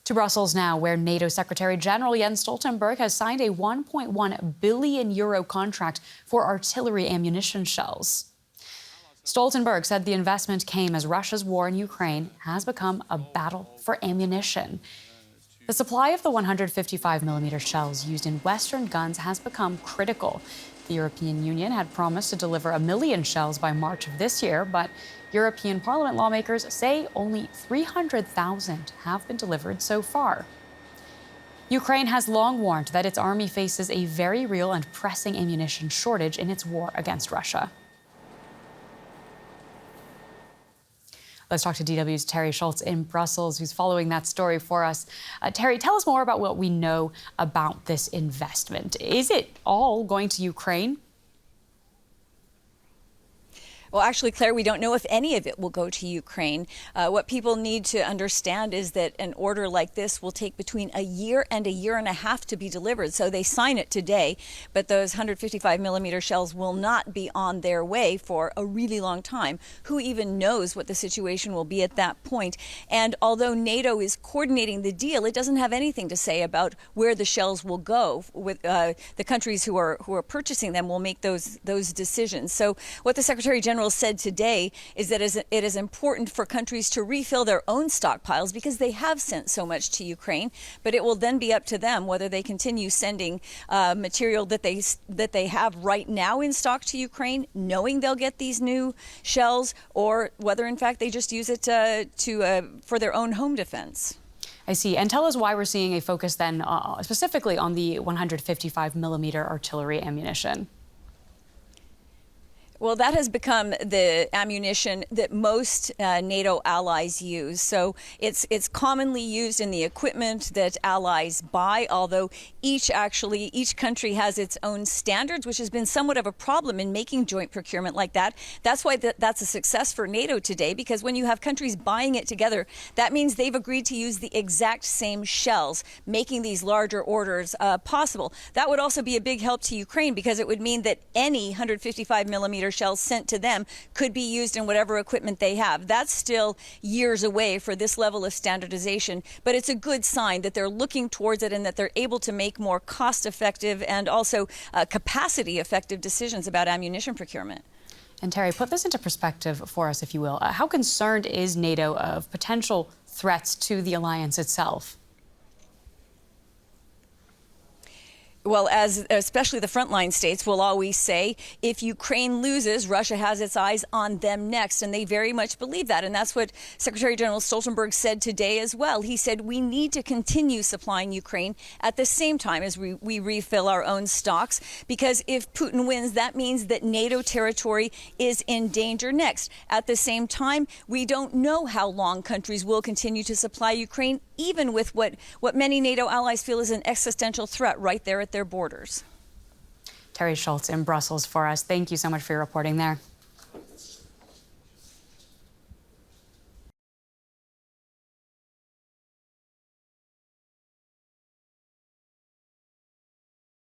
To Brussels now, where NATO Secretary General Jens Stoltenberg has signed a €1.1 billion contract for artillery ammunition shells. Stoltenberg said the investment came as Russia's war in Ukraine has become a battle for ammunition. The supply of the 155mm shells used in Western guns has become critical. The European Union had promised to deliver 1 million shells by March of this year, but European Parliament lawmakers say only 300,000 have been delivered so far. Ukraine has long warned that its army faces a very real and pressing ammunition shortage in its war against Russia. Let's talk to DW's Terry Schultz in Brussels, who's following that story for us. Terry, tell us more about what we know about this investment. Is it all going to Ukraine? Well, actually, Claire, we don't know if any of it will go to Ukraine. What people need to understand is that an order like this will take between a year and a year and a half to be delivered. So they sign it today, but those 155mm shells will not be on their way for a really long time. Who even knows what the situation will be at that point? And although NATO is coordinating the deal, it doesn't have anything to say about where the shells will go. With the countries who are purchasing them will make those decisions. So what the Secretary General said today is that it is important for countries to refill their own stockpiles because they have sent so much to Ukraine, but it will then be up to them whether they continue sending material that they have right now in stock to Ukraine, knowing they'll get these new shells, or whether in fact they just use it for their own home defense. I see. And tell us why we're seeing a focus then specifically on the 155mm artillery ammunition. Well, that has become the ammunition that most NATO allies use. So it's commonly used in the equipment that allies buy, although each country has its own standards, which has been somewhat of a problem in making joint procurement like that. That's why that's a success for NATO today, because when you have countries buying it together, that means they've agreed to use the exact same shells, making these larger orders possible. That would also be a big help to Ukraine, because it would mean that any 155mm shells sent to them could be used in whatever equipment they have. That's still years away for this level of standardization, but it's a good sign that they're looking towards it and that they're able to make more cost-effective and also capacity-effective decisions about ammunition procurement. And Terry, put this into perspective for us, if you will. How concerned is NATO of potential threats to the alliance itself? Well, as especially the frontline states will always say, if Ukraine loses, Russia has its eyes on them next. And they very much believe that. And that's what Secretary General Stoltenberg said today as well. He said we need to continue supplying Ukraine at the same time as we refill our own stocks, because if Putin wins, that means that NATO territory is in danger next. At the same time, we don't know how long countries will continue to supply Ukraine, even with what many NATO allies feel is an existential threat right there at their borders. Terry Schultz in Brussels for us. Thank you so much for your reporting there.